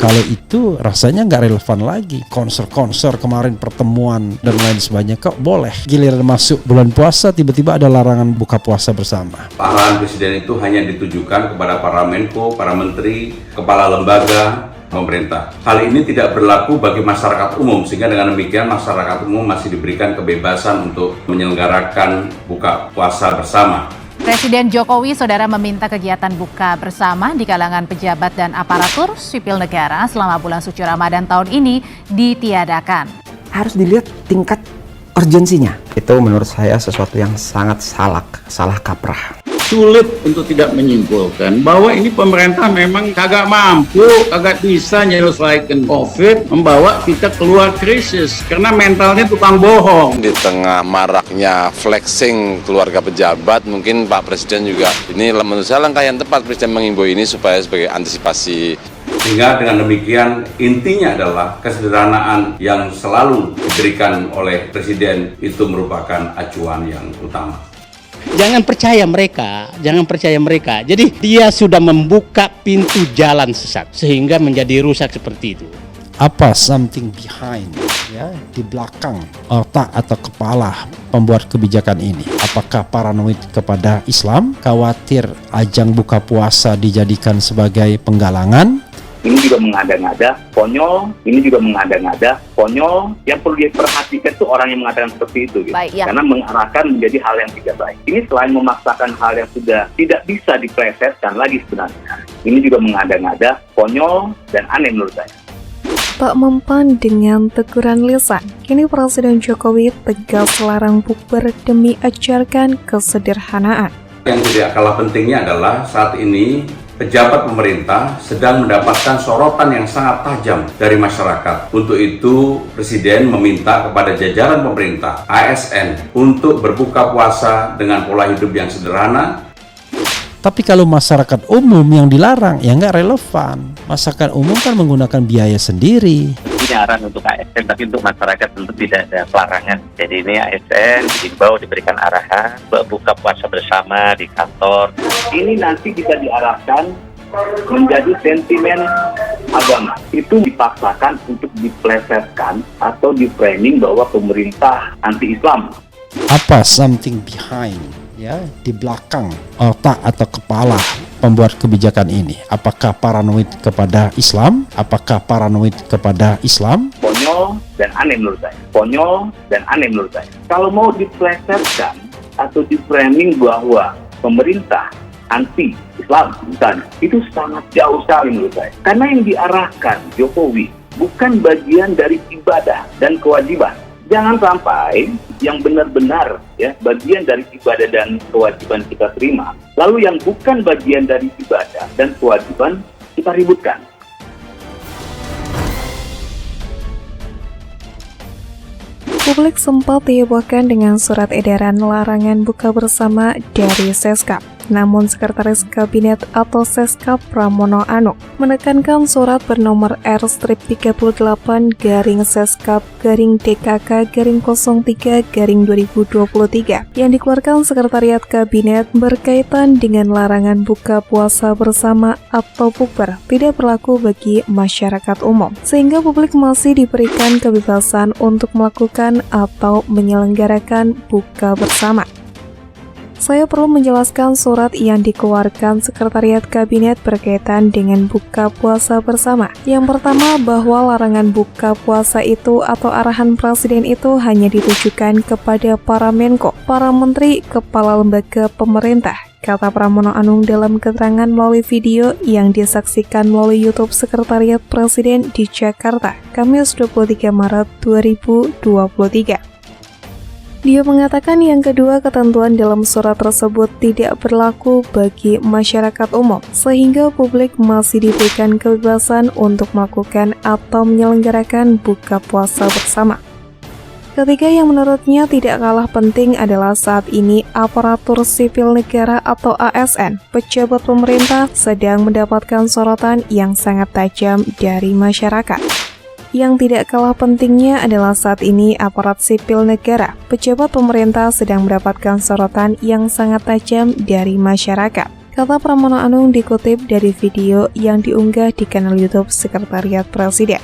Kalau itu rasanya nggak relevan lagi. Konser kemarin, pertemuan dan lain sebagainya kok boleh. Giliran masuk bulan puasa tiba-tiba ada larangan buka puasa bersama. Arahan presiden itu hanya ditujukan kepada para Menko, para menteri, kepala lembaga pemerintah. Hal ini tidak berlaku bagi masyarakat umum, sehingga dengan demikian masyarakat umum masih diberikan kebebasan untuk menyelenggarakan buka puasa bersama. Presiden Jokowi, saudara, meminta kegiatan buka bersama di kalangan pejabat dan aparatur sipil negara selama bulan suci Ramadan tahun ini ditiadakan. Harus dilihat tingkat urgensinya. Itu menurut saya sesuatu yang sangat salah kaprah. Sulit untuk tidak menyimpulkan bahwa ini pemerintah memang kagak mampu, kagak bisa menyelesaikan COVID, membawa kita keluar krisis karena mentalnya tukang bohong. Di tengah maraknya flexing keluarga pejabat, mungkin Pak Presiden juga ini menurut saya langkah yang tepat Presiden mengimbau ini supaya sebagai antisipasi. Sehingga dengan demikian intinya adalah kesederhanaan yang selalu diberikan oleh Presiden itu merupakan acuan yang utama. Jangan percaya mereka. Jadi dia sudah membuka pintu jalan sesat sehingga menjadi rusak seperti itu. Apa something behind, ya, di belakang otak atau kepala pembuat kebijakan ini? Apakah paranoid kepada Islam, khawatir ajang buka puasa dijadikan sebagai penggalangan? Ini juga mengada-ngada, konyol. Ini juga mengada-ngada, konyol. Yang perlu diperhatikan itu orang yang mengatakan seperti itu, gitu. Baik, ya. Karena mengarahkan menjadi hal yang tidak baik. Ini selain memaksakan hal yang sudah tidak bisa diplesetkan lagi sebenarnya. Ini juga mengada-ngada, konyol, dan aneh menurut saya. Tak mempan dengan teguran lisan, kini Presiden Jokowi tegas larang bukber demi ajarkan kesederhanaan. Yang tidak kalah pentingnya adalah saat ini pejabat pemerintah sedang mendapatkan sorotan yang sangat tajam dari masyarakat. Untuk itu, Presiden meminta kepada jajaran pemerintah, ASN, untuk berbuka puasa dengan pola hidup yang sederhana. Tapi kalau masyarakat umum yang dilarang, ya nggak relevan. Masyarakat umum kan menggunakan biaya sendiri. Ini arahan untuk ASN, tapi untuk masyarakat tentu tidak ada pelarangan. Jadi ini ASN diimbau diberikan arahan buka puasa bersama di kantor. Ini nanti bisa diarahkan menjadi sentimen agama. Itu dipaksakan untuk diplesetkan atau di-framing bahwa pemerintah anti-Islam. Apa something behind, ya, di belakang otak atau kepala pembuat kebijakan ini? Apakah paranoid kepada Islam? Apakah paranoid kepada Islam? Konyol dan aneh menurut saya. Kalau mau diplesetkan atau di-framing bahwa pemerintah anti-Islam, misalnya, itu sangat jauh sekali menurut saya. Karena yang diarahkan Jokowi bukan bagian dari ibadah dan kewajiban. Jangan sampai yang benar-benar, ya, bagian dari ibadah dan kewajiban kita terima, lalu yang bukan bagian dari ibadah dan kewajiban kita ributkan. Publik sempat dihebohkan dengan surat edaran larangan buka bersama dari Seskap. Namun Sekretaris Kabinet atau Seskap Pramono Anung menekankan surat bernomor R-Seskap-DKK-03-03-2023 yang dikeluarkan Sekretariat Kabinet berkaitan dengan larangan buka puasa bersama atau bukber tidak berlaku bagi masyarakat umum, sehingga publik masih diberikan kebebasan untuk melakukan atau menyelenggarakan buka bersama. Saya perlu menjelaskan surat yang dikeluarkan Sekretariat Kabinet berkaitan dengan buka puasa bersama. Yang pertama, bahwa larangan buka puasa itu atau arahan Presiden itu hanya ditujukan kepada para Menko, para Menteri, Kepala Lembaga Pemerintah, kata Pramono Anung dalam keterangan melalui video yang disaksikan melalui YouTube Sekretariat Presiden di Jakarta, Kamis 23 Maret 2023. Dia mengatakan yang kedua, ketentuan dalam surat tersebut tidak berlaku bagi masyarakat umum, sehingga publik masih diberikan kebebasan untuk melakukan atau menyelenggarakan buka puasa bersama. Ketiga, yang menurutnya tidak kalah penting adalah saat ini aparatur sipil negara atau ASN, pejabat pemerintah sedang mendapatkan sorotan yang sangat tajam dari masyarakat. Yang tidak kalah pentingnya adalah saat ini aparat sipil negara, pejabat pemerintah sedang mendapatkan sorotan yang sangat tajam dari masyarakat. Kata Pramono Anung dikutip dari video yang diunggah di kanal YouTube Sekretariat Presiden.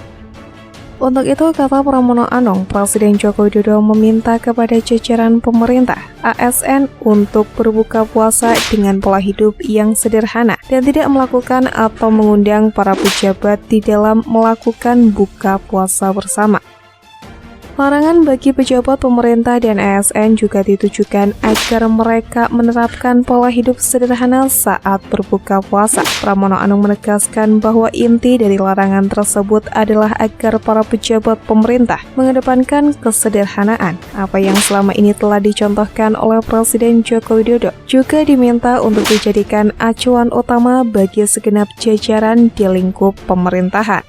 Untuk itu, kata Pramono Anung, Presiden Joko Widodo meminta kepada jajaran pemerintah ASN untuk berbuka puasa dengan pola hidup yang sederhana dan tidak melakukan atau mengundang para pejabat di dalam melakukan buka puasa bersama. Larangan bagi pejabat pemerintah dan ASN juga ditujukan agar mereka menerapkan pola hidup sederhana saat berbuka puasa. Pramono Anung menegaskan bahwa inti dari larangan tersebut adalah agar para pejabat pemerintah mengedepankan kesederhanaan. Apa yang selama ini telah dicontohkan oleh Presiden Joko Widodo juga diminta untuk dijadikan acuan utama bagi segenap jajaran di lingkup pemerintahan.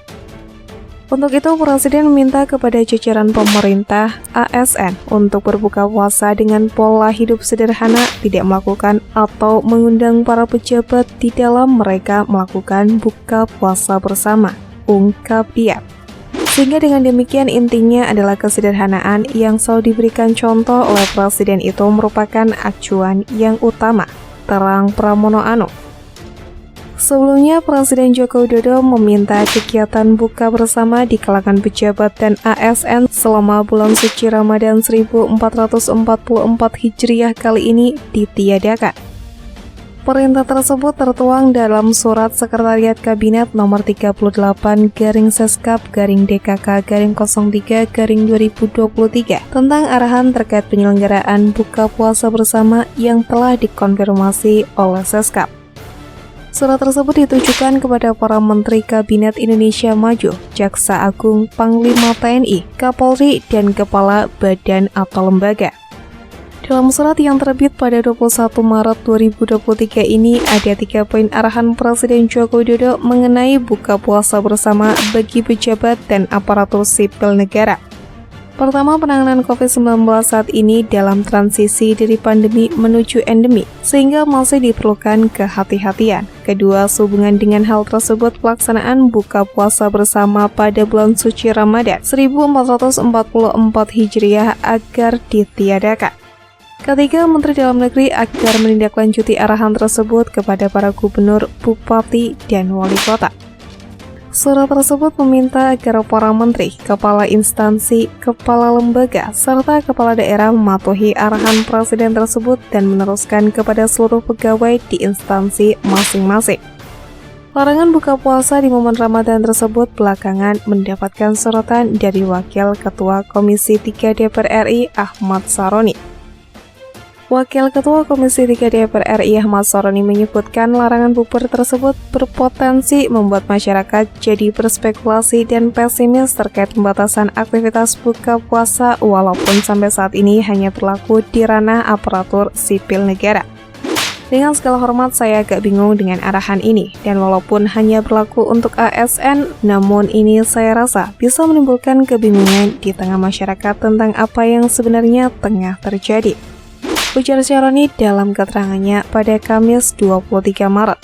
Untuk itu, Presiden meminta kepada jajaran pemerintah ASN untuk berbuka puasa dengan pola hidup sederhana, tidak melakukan atau mengundang para pejabat di dalam mereka melakukan buka puasa bersama, ungkap dia. Sehingga dengan demikian intinya adalah kesederhanaan yang selalu diberikan contoh oleh Presiden itu merupakan acuan yang utama, terang Pramono Anung. Sebelumnya, Presiden Joko Widodo meminta kegiatan buka bersama di kalangan pejabat dan ASN selama bulan suci Ramadan 1444 Hijriah kali ini ditiadakan. Perintah tersebut tertuang dalam Surat Sekretariat Kabinet nomor 38-Seskap-DKK-03-2023 tentang arahan terkait penyelenggaraan buka puasa bersama yang telah dikonfirmasi oleh Seskap. Surat tersebut ditujukan kepada para Menteri Kabinet Indonesia Maju, Jaksa Agung, Panglima TNI, Kapolri, dan Kepala Badan atau Lembaga. Dalam surat yang terbit pada 21 Maret 2023 ini, ada 3 poin arahan Presiden Joko Widodo mengenai buka puasa bersama bagi pejabat dan aparatur sipil negara. Pertama, penanganan COVID-19 saat ini dalam transisi dari pandemi menuju endemi, sehingga masih diperlukan kehati-hatian. Kedua, sehubungan dengan hal tersebut, pelaksanaan buka puasa bersama pada bulan suci Ramadan 1444 Hijriah agar ditiadakan. Ketiga, Menteri Dalam Negeri agar menindaklanjuti arahan tersebut kepada para gubernur, bupati, dan wali kota. Surat tersebut meminta agar para menteri, kepala instansi, kepala lembaga, serta kepala daerah mematuhi arahan Presiden tersebut dan meneruskan kepada seluruh pegawai di instansi masing-masing. Larangan buka puasa di momen Ramadan tersebut belakangan mendapatkan sorotan dari Wakil Ketua Komisi 3 DPR RI Ahmad Saroni. Wakil Ketua Komisi 3 DPR RI Ahmad Saroni menyebutkan larangan bukber tersebut berpotensi membuat masyarakat jadi berspekulasi dan pesimis terkait pembatasan aktivitas buka puasa walaupun sampai saat ini hanya berlaku di ranah aparatur sipil negara. Dengan segala hormat, saya agak bingung dengan arahan ini, dan walaupun hanya berlaku untuk ASN, namun ini saya rasa bisa menimbulkan kebingungan di tengah masyarakat tentang apa yang sebenarnya tengah terjadi, ujar Saroni dalam keterangannya pada Kamis 23 Maret.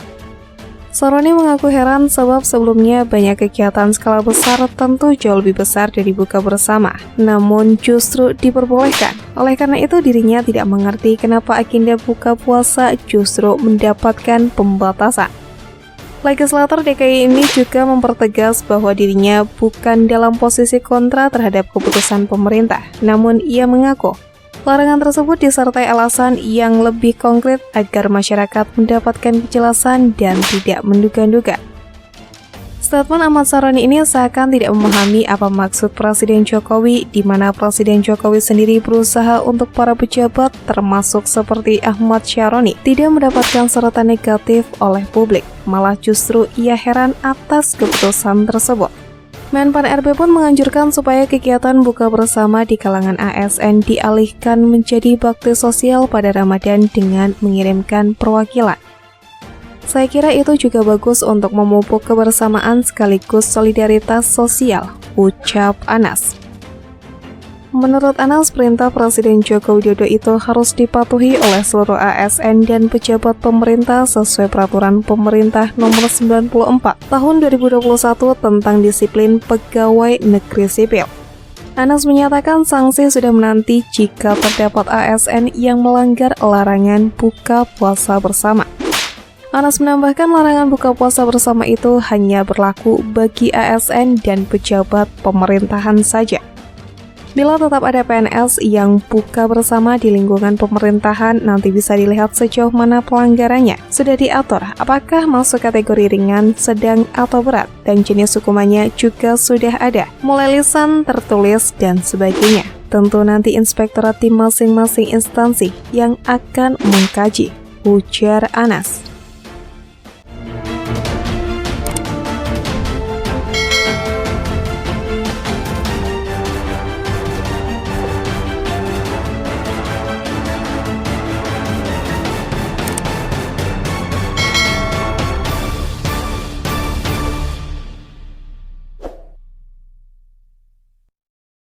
Saroni mengaku heran sebab sebelumnya banyak kegiatan skala besar tentu jauh lebih besar dari buka bersama, namun justru diperbolehkan. Oleh karena itu dirinya tidak mengerti kenapa agenda buka puasa justru mendapatkan pembatasan. Legislator DKI ini juga mempertegas bahwa dirinya bukan dalam posisi kontra terhadap keputusan pemerintah, namun ia mengaku larangan tersebut disertai alasan yang lebih konkret agar masyarakat mendapatkan kejelasan dan tidak menduga-duga. Statement Ahmad Saroni ini seakan tidak memahami apa maksud Presiden Jokowi, di mana Presiden Jokowi sendiri berusaha untuk para pejabat, termasuk seperti Ahmad Saroni, tidak mendapatkan sorotan negatif oleh publik. Malah justru ia heran atas keputusan tersebut. Menpan RB pun menganjurkan supaya kegiatan buka bersama di kalangan ASN dialihkan menjadi bakti sosial pada Ramadan dengan mengirimkan perwakilan. Saya kira itu juga bagus untuk memupuk kebersamaan sekaligus solidaritas sosial, ucap Anas. Menurut Anas, perintah Presiden Joko Widodo itu harus dipatuhi oleh seluruh ASN dan pejabat pemerintah sesuai peraturan pemerintah nomor 94 tahun 2021 tentang disiplin pegawai negeri sipil. Anas menyatakan sanksi sudah menanti jika terdapat ASN yang melanggar larangan buka puasa bersama. Anas menambahkan larangan buka puasa bersama itu hanya berlaku bagi ASN dan pejabat pemerintahan saja. Bila tetap ada PNS yang buka bersama di lingkungan pemerintahan, nanti bisa dilihat sejauh mana pelanggarannya. Sudah diatur apakah masuk kategori ringan, sedang, atau berat, dan jenis hukumannya juga sudah ada, mulai lisan, tertulis, dan sebagainya. Tentu nanti inspektorat di masing-masing instansi yang akan mengkaji, ujar Anas.